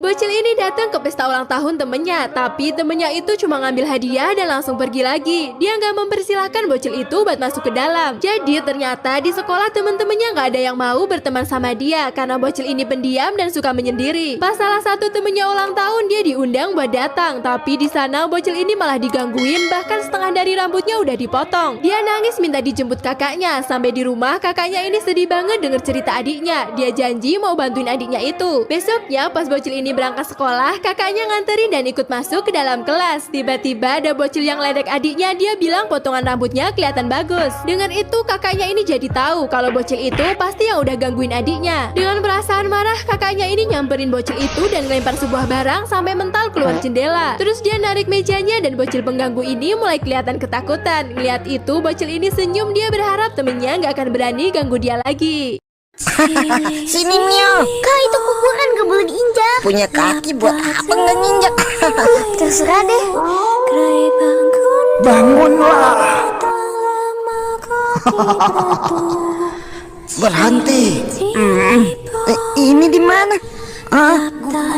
Bocil ini datang ke pesta ulang tahun temennya, tapi temennya itu cuma ngambil hadiah dan langsung pergi lagi. Dia nggak mempersilahkan bocil itu buat masuk ke dalam. Jadi ternyata di sekolah temen-temennya nggak ada yang mau berteman sama dia karena bocil ini pendiam dan suka menyendiri. Pas salah satu temennya ulang tahun, dia diundang buat datang, tapi di sana bocil ini malah digangguin, bahkan setengah dari rambutnya udah dipotong. Dia nangis minta dijemput kakaknya. Sampai di rumah kakaknya ini sedih banget denger cerita adiknya. Dia janji mau bantuin adiknya itu. Besoknya pas bocil ini berangkat sekolah, kakaknya nganterin dan ikut masuk ke dalam kelas. Tiba-tiba ada bocil yang ledek adiknya. Dia bilang potongan rambutnya kelihatan bagus. Dengan itu kakaknya ini jadi tahu kalau bocil itu pasti yang udah gangguin adiknya. Dengan perasaan marah, kakaknya ini nyamperin bocil itu dan ngelempar sebuah barang sampai mental keluar jendela. Terus dia narik mejanya dan bocil pengganggu ini mulai kelihatan ketakutan. Ngeliat itu bocil ini senyum. Dia berharap temennya nggak akan berani ganggu dia lagi. Sini Mio. Kak, itu kuburan gak boleh diinjak. Punya kaki buat apa nggak nginjak? Terserah deh. Bangunlah. Berhenti. Ini di mana?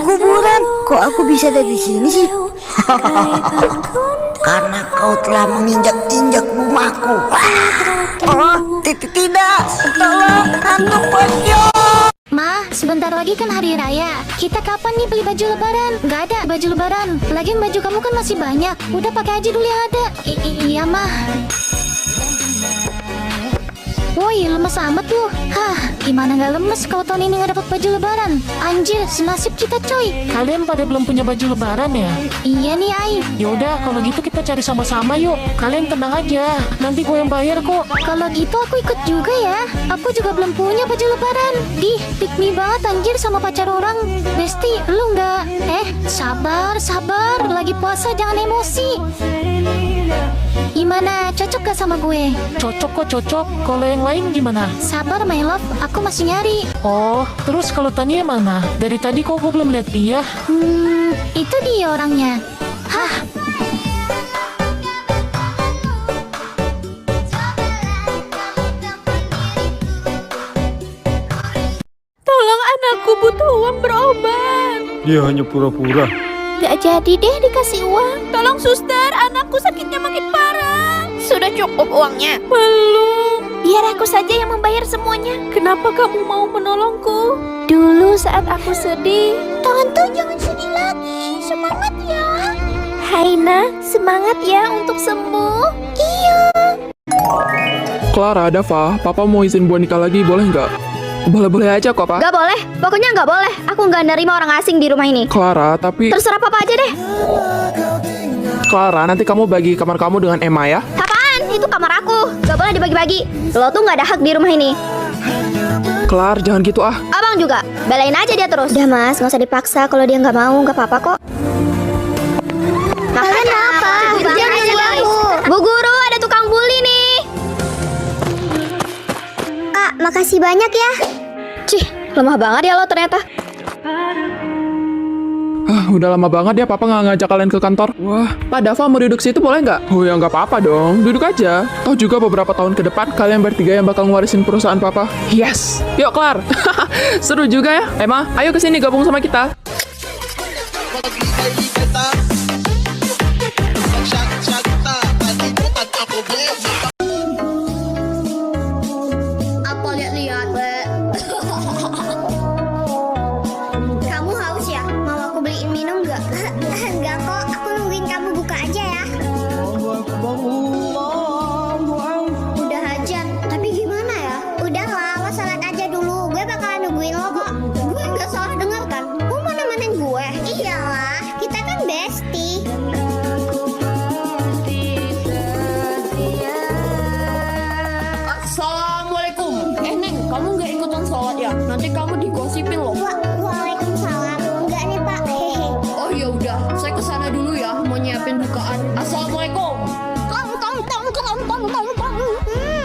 Kuburan. Kok aku bisa ada di sini sih? Karena kau telah menginjak-injak rumahku. Tidak. Tolong, hantu pocong. Ma, sebentar lagi kan hari raya. Kita kapan nih beli baju lebaran? Gak ada baju lebaran. Lagian baju kamu kan masih banyak. Udah pakai aja dulu yang ada. Iya, Ma. Woi, lemes amat lu. Hah, gimana gak lemes kalau tahun ini gak dapat baju lebaran? Anjir, senasib kita coy. Kalian pada belum punya baju lebaran ya? Iya nih, Ai. Yaudah, kalau gitu kita cari sama-sama yuk. Kalian tenang aja, nanti gue yang bayar kok. Kalau gitu aku ikut juga ya. Aku juga belum punya baju lebaran. Pick me banget anjir sama pacar orang. Besti, lu nggak? Sabar. Lagi puasa jangan emosi. Gimana? Cocok gak sama gue? Cocok kok, cocok. Kalau yang lain gimana? Sabar my love, aku masih nyari. Oh, terus kalau Tania mana? Dari tadi kok gue belum lihat dia. Itu dia orangnya. Hah? Tolong, anakku butuh uang berobat. Dia hanya pura-pura. Gak jadi deh dikasih uang. Tolong suster, anakku sakitnya makin parah. Sudah cukup uangnya? Belum. Biar aku saja yang membayar semuanya. Kenapa kamu mau menolongku? Dulu saat aku sedih. Tante jangan sedih lagi. Semangat ya. Haina, semangat ya untuk sembuh. Iya. Clara, Dava, Papa mau izin buat nikah lagi, boleh nggak? Boleh-boleh aja kok, Pak. Gak boleh, pokoknya gak boleh. Aku gak nerima orang asing di rumah ini. Clara, tapi... Terserah papa aja deh. Clara, nanti kamu bagi kamar kamu dengan Emma ya? Apaan? Itu kamar aku. Gak boleh dibagi-bagi. Lo tuh gak ada hak di rumah ini. Clara, jangan gitu ah. Abang juga, belain aja dia terus. Udah mas, gak usah dipaksa. Kalau dia gak mau, gak apa-apa kok. Kalian apa? Jangan ganggu aku. Bu guru, ada tukang bully nih. Kak, makasih banyak ya. Cih, lemah banget ya lo ternyata. Udah lama banget ya Papa nggak ngajak kalian ke kantor. Wah, Pak Dava mau duduk situ boleh nggak? Oh ya nggak apa-apa dong, duduk aja. Toh juga beberapa tahun ke depan kalian bertiga yang bakal ngewarisin perusahaan Papa. Yes, yuk kelar. Seru juga ya. Emma, ayo kesini gabung sama kita. Apa lihat-lihat? Kamu haus ya? Mau aku beliin minum nggak? Enggak kok, aku nungguin kamu buka aja ya. Udah aja, tapi gimana ya? Udahlah, lo salat aja dulu. Gue bakalan nungguin lo kok. Gue nggak salah dengar kan? Lo mau nemenin gue? Iyalah, kita kan bestie. Assalamualaikum. Neng, kamu nggak ikutan sholat ya? Nanti kamu digosipin loh. Waalaikumsalam. Enggak nih Pak. Hehe. Oh ya udah, saya kesana dulu ya, mau nyiapin bukaan. Assalamualaikum.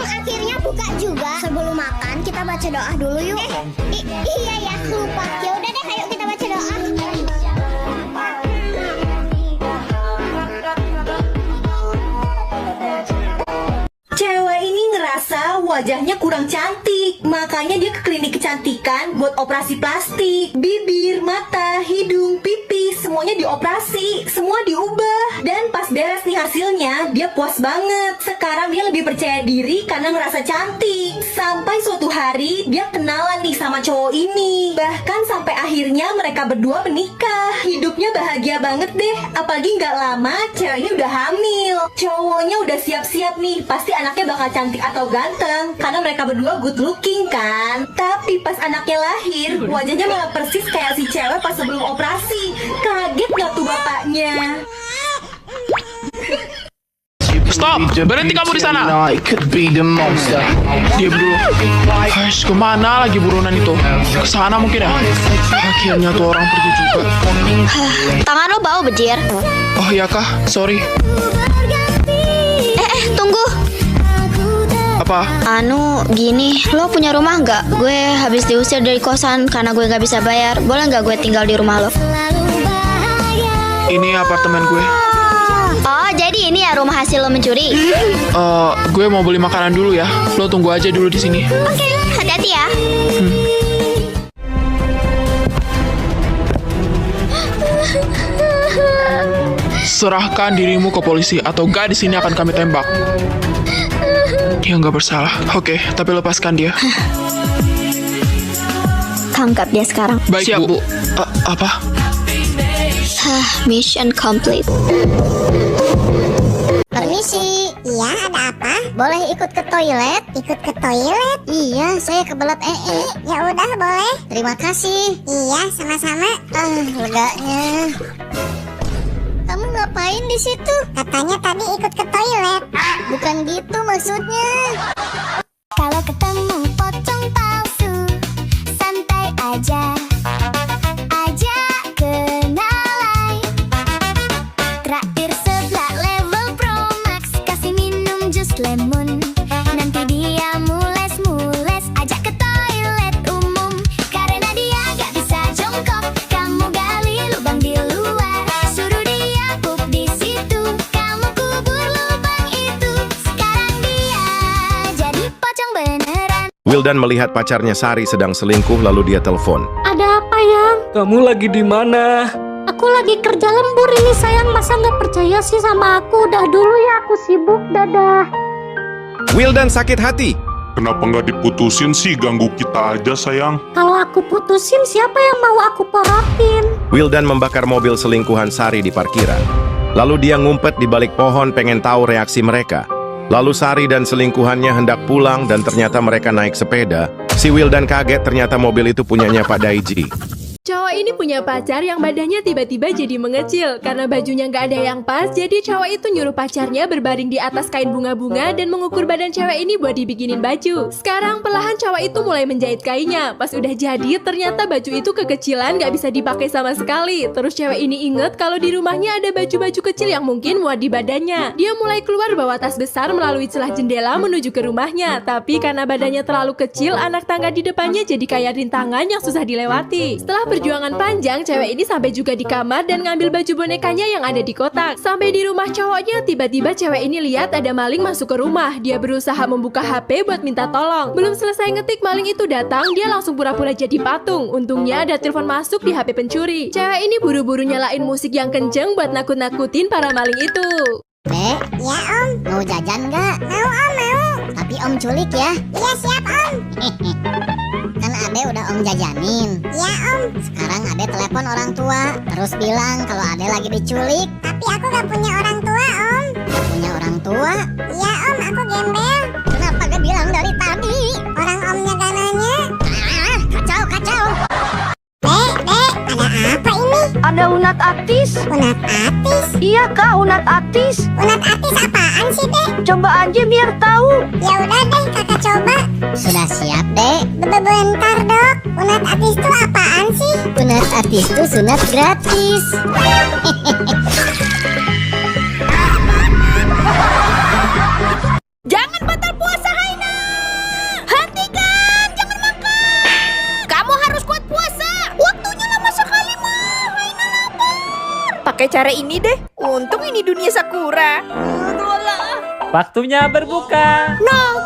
Akhirnya buka juga. Sebelum makan kita baca doa dulu yuk. Iya ya, lupa. Ya udah deh, ayo kita baca doa. Cewek ini ngerasa wajahnya kurang cantik. Makanya dia ke klinik kecantikan buat operasi plastik. Bibir, mata, hidung, pipi, semuanya dioperasi. Semua diubah. Dan pas beres nih hasilnya, dia puas banget. Sekarang dia lebih percaya diri karena ngerasa cantik. Sampai suatu hari dia kenalan nih sama cowok ini. Bahkan sampai akhirnya mereka berdua menikah. Hidupnya bahagia banget deh. Apalagi nggak lama cewek ini udah hamil. Cowoknya udah siap-siap nih. Pasti anaknya bakal cantik atau ganteng. Karena mereka berdua good looking kan. Tapi pas anaknya lahir, wajahnya malah persis kayak si cewek pas sebelum operasi. Kaget nggak tuh bapaknya? Stop! Berhenti kamu di sana! Diam dulu. Hush, kemana lagi buronan itu? Ke sana mungkin ya? Akhirnya tuh orang pergi juga. Tangan lo bau, Bejir. Oh iya kah? Sorry. Tunggu. Apa? Gini, lo punya rumah nggak? Gue habis diusir dari kosan karena gue nggak bisa bayar. Boleh nggak gue tinggal di rumah lo? Ini apartemen gue. Oh, jadi ini ya rumah hasil lo mencuri? Gue mau beli makanan dulu ya. Lo tunggu aja dulu di sini. Oke, hati-hati ya. Serahkan dirimu ke polisi atau gak di sini akan kami tembak. Dia nggak bersalah. Oke, tapi lepaskan dia. Tangkap dia sekarang. Baik, Siap, Bu. Apa? Mission complete. Permisi. Iya, ada apa? Boleh ikut ke toilet? Ikut ke toilet? Iya, saya kebelet Ya udah, boleh. Terima kasih. Iya, sama-sama. Leganya. Kamu ngapain di situ? Katanya tadi ikut ke toilet. Bukan gitu maksudnya. Kalau ketemu pocong palsu, santai aja. Ajak kenalan. Traktir sebelah level Pro Max, kasih minum jus lemon. Nanti dia mules-mules, ajak ke toilet umum. Karena dia gak bisa jongkok, kamu gali lubang di luar. Suruh dia pup di situ, kamu kubur lubang itu. Sekarang dia jadi pocong beneran. Wildan melihat pacarnya Sari sedang selingkuh lalu dia telepon. Ada apa, Yang? Kamu lagi di mana? Aku lagi kerja lembur ini, sayang. Masa nggak percaya sih sama aku? Udah dulu ya, aku sibuk. Dadah. Wildan sakit hati. Kenapa nggak diputusin sih? Ganggu kita aja, sayang. Kalau aku putusin, siapa yang mau aku porotin? Wildan membakar mobil selingkuhan Sari di parkiran. Lalu dia ngumpet di balik pohon pengen tahu reaksi mereka. Lalu Sari dan selingkuhannya hendak pulang dan ternyata mereka naik sepeda. Si Wildan kaget ternyata mobil itu punyanya Pak Daiji. Cowok ini punya pacar yang badannya tiba-tiba jadi mengecil. Karena bajunya nggak ada yang pas, jadi cowok itu nyuruh pacarnya berbaring di atas kain bunga-bunga dan mengukur badan cewek ini buat dibikinin baju. Sekarang perlahan cowok itu mulai menjahit kainnya. Pas udah jadi, ternyata baju itu kekecilan, nggak bisa dipakai sama sekali. Terus cewek ini inget kalau di rumahnya ada baju-baju kecil yang mungkin muat di badannya. Dia mulai keluar bawa tas besar melalui celah jendela menuju ke rumahnya. Tapi karena badannya terlalu kecil, anak tangga di depannya jadi kayak rintangan yang susah dilewati. Setelah perjuangan panjang, cewek ini sampai juga di kamar dan ngambil baju bonekanya yang ada di kotak. Sampai di rumah cowoknya, tiba-tiba cewek ini lihat ada maling masuk ke rumah. Dia berusaha membuka HP buat minta tolong. Belum selesai ngetik, maling itu datang. Dia langsung pura-pura jadi patung. Untungnya ada telepon masuk di HP pencuri. Cewek ini buru-buru nyalain musik yang kenceng buat nakut-nakutin para maling itu. Dek, ya Om, mau jajan nggak? Mau Om, mau. Tapi Om culik ya? Iya siap Om. Kan Ade udah Om jajanin. Iya Om. Sekarang Ade telepon orang tua, terus bilang kalau Ade lagi diculik. Tapi aku gak punya orang tua Om. Gak punya orang tua? Iya Om, aku gembel. Kenapa gak bilang dari tadi? Orang Omnya gak nanya. Kacau, kacau. Dek, ada apa ini? Ada unat atis. Unat atis? Iya, Kak, unat atis. Unat atis apaan sih, Dek? Coba aja biar tahu. Ya udah deh, kakak coba. Sudah siap, Dek? Bentar, Dok. Unat atis itu apaan sih? Unat atis itu sunat gratis. Jangan batal puasa, Haina! Hentikan! Jangan makan! Kamu harus kuat puasa! Waktunya lama sekali, Ma! Haina lapar! Pakai cara ini deh. Untung ini dunia Sakura. Waktunya berbuka. Nah,